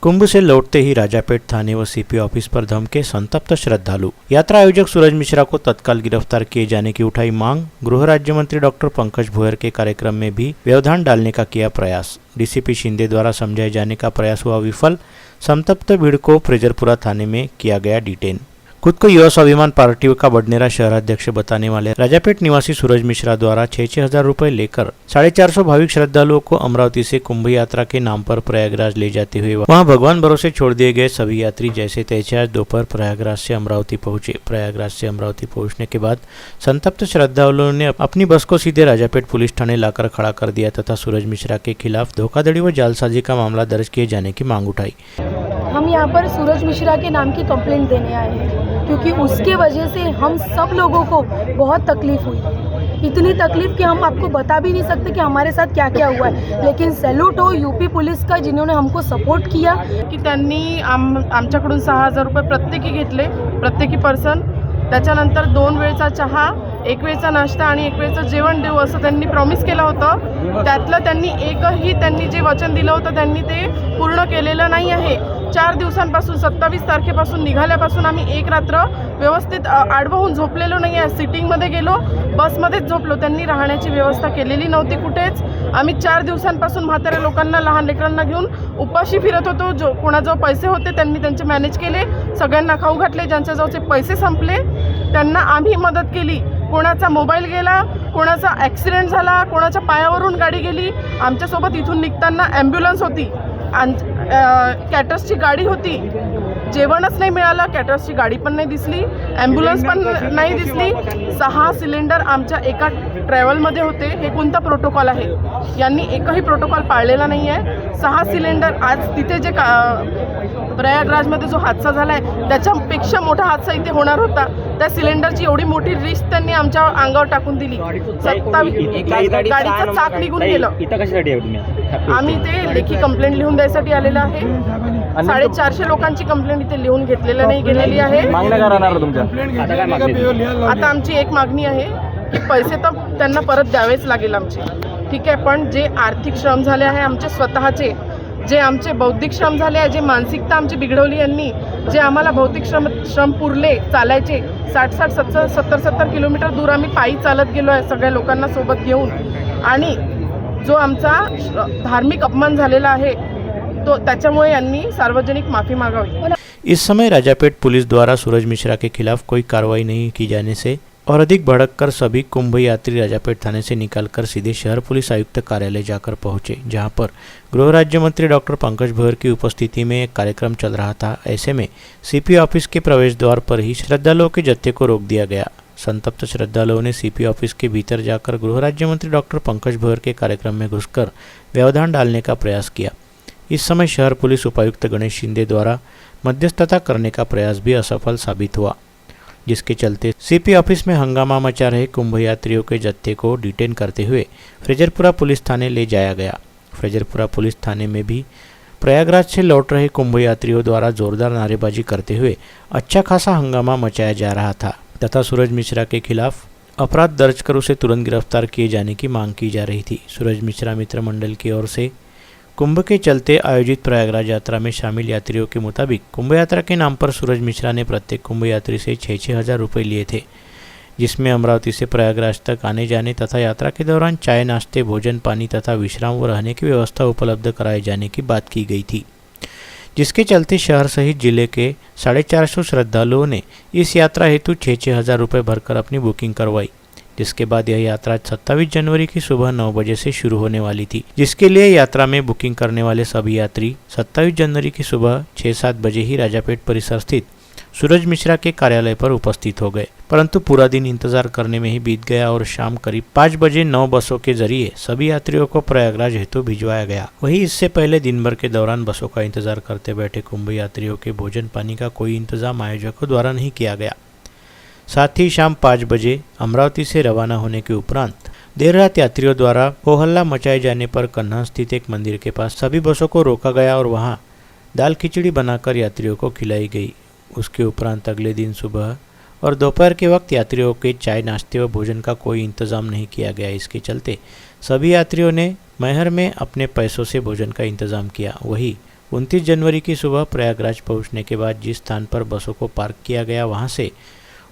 कुंभ से लौटते ही राजापेट थाने व सीपी ऑफिस पर धमके संतप्त श्रद्धालु। यात्रा आयोजक सूरज मिश्रा को तत्काल गिरफ्तार किए जाने की उठाई मांग। गृह राज्य मंत्री डॉक्टर पंकज भोयर के कार्यक्रम में भी व्यवधान डालने का किया प्रयास। डीसीपी शिंदे द्वारा समझाए जाने का प्रयास हुआ विफल। संतप्त भीड़ को फ्रेजरपुरा थाने में किया गया डिटेन। खुद को युवा स्वाभिमान पार्टी का बडनेरा शहराध्यक्ष बताने वाले राजापेट निवासी सूरज मिश्रा द्वारा 6,000 रुपए लेकर 450 भाविक श्रद्धालुओं को अमरावती से कुंभ यात्रा के नाम पर प्रयागराज ले जाते हुए वहां भगवान भरोसे छोड़ दिए गए सभी यात्री जैसे तैसे आज दोपहर प्रयागराज से अमरावती पहुंचे। प्रयागराज से अमरावती पहुंचने के बाद संतप्त श्रद्धालुओं ने अपनी बस को सीधे राजापेट पुलिस थाने लाकर खड़ा कर दिया तथा सूरज मिश्रा के खिलाफ धोखाधड़ी व जालसाजी का मामला दर्ज किए जाने की मांग उठाई। हम यहाँ पर सूरज मिश्रा के नाम की कंप्लेंट देने आए हैं क्योंकि उसके वजह से हम सब लोगों को बहुत तकलीफ हुई। इतनी तकलीफ कि हम आपको बता भी नहीं सकते कि हमारे साथ क्या क्या हुआ है। लेकिन सैल्यूट हो यूपी पुलिस का जिन्होंने हमको सपोर्ट किया की त्यांनी आमच्याकडून 6,000 रुपये प्रत्येकी घेतले, प्रत्येकी पर्सन। त्याच्यानंतर 2 वेळचा चहा, 1 वेळचा नाश्ता आणि 1 वेळचं जेवण देऊ असं त्यांनी प्रॉमिस केलं होतं। त्यातलं त्यांनी एकही त्यांनी जे वचन दिलं होतं त्यांनी ते पूर्ण केलेलं नाही आहे। 4 दिवसांपासून 27 तारखेपासून निघाल्यापासून आम्ही एक रात्र व्यवस्थित आडवं होऊन झोपलेलो नाही आहे। सिटिंगमध्ये गेलो, बसमध्येच झोपलो। त्यांनी राहण्याची व्यवस्था केलेली नव्हती कुठेच। आम्ही 4 दिवसांपासून म्हाताऱ्या लोकांना, लहान लेकरांना घेऊन उपाशी फिरत होतो। जो कोणाजवळ पैसे होते त्यांनी त्यांचे मॅनेज केले, सगळ्यांना खाऊ घातले। ज्यांच्याजवळचे पैसे संपले त्यांना आम्ही मदत केली। कोणाचा मोबाईल गेला, कोणाचा ॲक्सिडेंट झाला, कोणाच्या पायावरून गाडी गेली। आमच्यासोबत इथून निघताना ॲम्ब्युलन्स होती, कॅटर्सची गाडी होती। जेवणच नाही मिळालं, कॅटर्सची गाडी पण नाही दिसली, ॲम्ब्युलन्स पण नाही दिसली। 6 सिलेंडर आमच्या एका ट्रॅव्हलमध्ये होते। हे कोणता प्रोटोकॉल आहे? यांनी एकही प्रोटोकॉल पाळलेला नाही आहे। 6 सिलेंडर आज तिथे जे प्रयागराजमध्ये जो हादसा झाला आहे त्याच्यापेक्षा मोठा हादसा इथे होणार होता। त्या सिलेंडरची एवढी मोठी रिस्क त्यांनी आमच्या अंगावर टाकून दिली। 27 गाडीचं चाक निघून गेलं। आम्ही ते लेखी कंप्लेंट लिहून द्यायसाठी आलेलं आहे। 450 लोकांची कंप्लेंट इथे लिहून घेतलेली नाही गेलेली आहे। आता आमची एक मागणी आहे की पैसे तर त्यांना परत द्यावेच लागेल आमचे, ठीक आहे। पण जे आर्थिक श्रम झाले आहे आमचे स्वतःचे, जे आमचे बौद्धिक श्रम झाले आहे, जे मानसिकता आमची बिघडवली यांनी, जे आम्हाला भौतिक श्रम पुरले चालायचे 60-60, 70 किलोमीटर दूर आम्ही पायी चालत गेलो आहे सगळ्या लोकांना सोबत घेऊन। आणि जो आमचा धार्मिक अपमान झालेला आहे तो त्याच्यामुळे यांनी सार्वजनिक माफी मागावी। इस समय राजापेट पुलिस द्वारा सूरज मिश्रा के खिलाफ कोई कार्रवाई नहीं की जाने से और अधिक भड़क कर सभी कुंभ यात्री राजापेट थाने से निकलकर सीधे शहर पुलिस आयुक्त कार्यालय जाकर पहुंचे, जहां पर गृह राज्य मंत्री डॉक्टर पंकज भोयर की उपस्थिति में एक कार्यक्रम चल रहा था। ऐसे में सीपी ऑफिस के प्रवेश द्वार पर ही श्रद्धालुओं के जत्थे को रोक दिया गया। संतप्त श्रद्धालुओं ने सीपी ऑफिस के भीतर जाकर गृह राज्य मंत्री डॉक्टर पंकज भोयर के कार्यक्रम में घुसकर व्यवधान डालने का प्रयास किया। इस समय शहर पुलिस उपायुक्त गणेश शिंदे द्वारा मध्यस्थता करने का प्रयास भी असफल साबित हुआ, जिसके चलते सीपी ऑफिस में हंगामा मचा रहे कुंभ यात्रियों के जत्थे को डिटेन करते हुए फ्रेजरपुरा पुलिस थाने ले जाया गया। फ्रेजरपुरा पुलिस थाने में भी प्रयागराज से लौट रहे कुंभ यात्रियों द्वारा जोरदार नारेबाजी करते हुए अच्छा खासा हंगामा मचाया जा रहा था तथा सूरज मिश्रा के खिलाफ अपराध दर्ज कर उसे तुरंत गिरफ्तार किए जाने की मांग की जा रही थी। सूरज मिश्रा मित्र मंडल की ओर से कुंभ के चलते आयोजित प्रयागराज यात्रा में शामिल यात्रियों के मुताबिक कुंभ यात्रा के नाम पर सूरज मिश्रा ने प्रत्येक कुंभ यात्री से 6,000 रुपये लिए थे, जिसमें अमरावती से प्रयागराज तक आने जाने तथा यात्रा के दौरान चाय, नाश्ते, भोजन, पानी तथा विश्राम व रहने की व्यवस्था उपलब्ध कराए जाने की बात की गई थी। जिसके चलते शहर सहित जिले के 450 श्रद्धालुओं ने इस यात्रा हेतु 6,000 रुपये भरकर अपनी बुकिंग करवाई, जिसके बाद यह यात्रा 27 जनवरी की सुबह 9 बजे से शुरू होने वाली थी, जिसके लिए यात्रा में बुकिंग करने वाले सभी यात्री 27 जनवरी की सुबह 6-7 बजे ही राजापेट परिसर स्थित सूरज मिश्रा के कार्यालय पर उपस्थित हो गए। परंतु पूरा दिन इंतजार करने में ही बीत गया और शाम करीब 5 बजे 9 बसों के जरिए सभी यात्रियों को प्रयागराज हेतु भिजवाया गया। वहीं इससे पहले दिन भर के दौरान बसों का इंतजार करते बैठे कुंभ यात्रियों के भोजन पानी का कोई इंतजाम आयोजकों द्वारा नहीं किया गया। साथ ही शाम 5 बजे अमरावती से रवाना होने के उपरांत देर रात यात्रियों द्वारा हो हल्ला मचाए जाने पर कन्हा स्थित एक मंदिर के पास सभी बसों को रोका गया और वहां दाल खिचड़ी बनाकर यात्रियों को खिलाई गई। उसके उपरांत अगले दिन सुबह और दोपहर के वक्त यात्रियों के चाय, नाश्ते व भोजन का कोई इंतजाम नहीं किया गया। इसके चलते सभी यात्रियों ने मैहर में अपने पैसों से भोजन का इंतजाम किया। वही 29 जनवरी की सुबह प्रयागराज पहुंचने के बाद जिस स्थान पर बसों को पार्क किया गया वहां से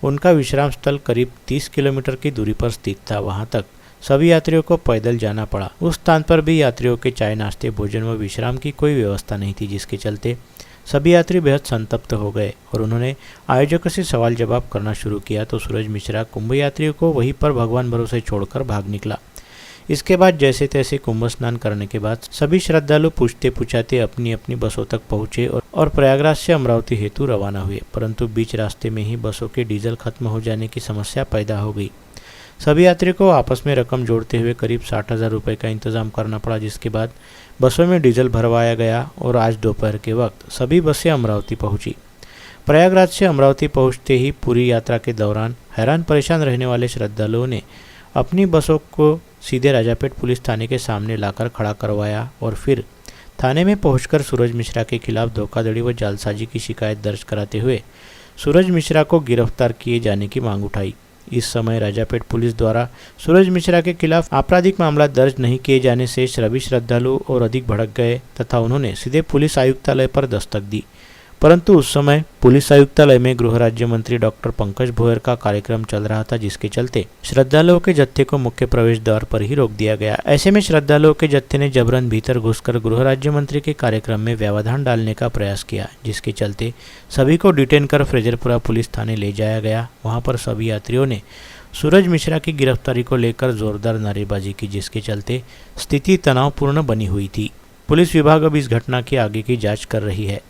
उनका विश्राम स्थल करीब 30 किलोमीटर की दूरी पर स्थित था। वहां तक सभी यात्रियों को पैदल जाना पड़ा। उस स्थान पर भी यात्रियों के चाय, नाश्ते, भोजन व विश्राम की कोई व्यवस्था नहीं थी, जिसके चलते सभी यात्री बेहद संतप्त हो गए और उन्होंने आयोजकों से सवाल जवाब करना शुरू किया तो सूरज मिश्रा कुंभ यात्रियों को वहीं पर भगवान भरोसे छोड़कर भाग निकला। इसके बाद जैसे तैसे कुंभ स्नान करने के बाद सभी श्रद्धालु पूछते पूछाते अपनी अपनी बसों तक पहुंचे और प्रयागराज से अमरावती हेतु रवाना हुए, परंतु बीच रास्ते में ही बसों के डीजल खत्म हो जाने की समस्या पैदा हो गई। सभी यात्रियों को आपस में रकम जोड़ते हुए करीब 60,000 रुपये का इंतजाम करना पड़ा, जिसके बाद बसों में डीजल भरवाया गया और आज दोपहर के वक्त सभी बसें अमरावती पहुंची। प्रयागराज से अमरावती पहुंचते ही पूरी यात्रा के दौरान हैरान परेशान रहने वाले श्रद्धालुओं ने अपनी बसों को सीधे राजापेट पुलिस थाने के सामने लाकर खड़ा करवाया और फिर थाने में पहुंचकर सूरज मिश्रा के खिलाफ धोखाधड़ी व जालसाजी की शिकायत दर्ज कराते हुए सूरज मिश्रा को गिरफ्तार किए जाने की मांग उठाई। इस समय राजापेट पुलिस द्वारा सूरज मिश्रा के खिलाफ आपराधिक मामला दर्ज नहीं किए जाने से सभी श्रद्धालु और अधिक भड़क गए तथा उन्होंने सीधे पुलिस आयुक्तालय पर दस्तक दी, परंतु उस समय पुलिस आयुक्तालय में गृह राज्य मंत्री डॉक्टर पंकज भोयर का कार्यक्रम चल रहा था, जिसके चलते श्रद्धालुओं के जत्थे को मुख्य प्रवेश द्वार पर ही रोक दिया गया। ऐसे में श्रद्धालुओं के जत्थे ने जबरन भीतर घुसकर गृह राज्य मंत्री के कार्यक्रम में व्यवधान डालने का प्रयास किया, जिसके चलते सभी को डिटेन कर फ्रेजरपुरा पुलिस थाने ले जाया गया। वहां पर सभी यात्रियों ने सूरज मिश्रा की गिरफ्तारी को लेकर जोरदार नारेबाजी की, जिसके चलते स्थिति तनावपूर्ण बनी हुई थी। पुलिस विभाग अब इस घटना की आगे की जाँच कर रही है।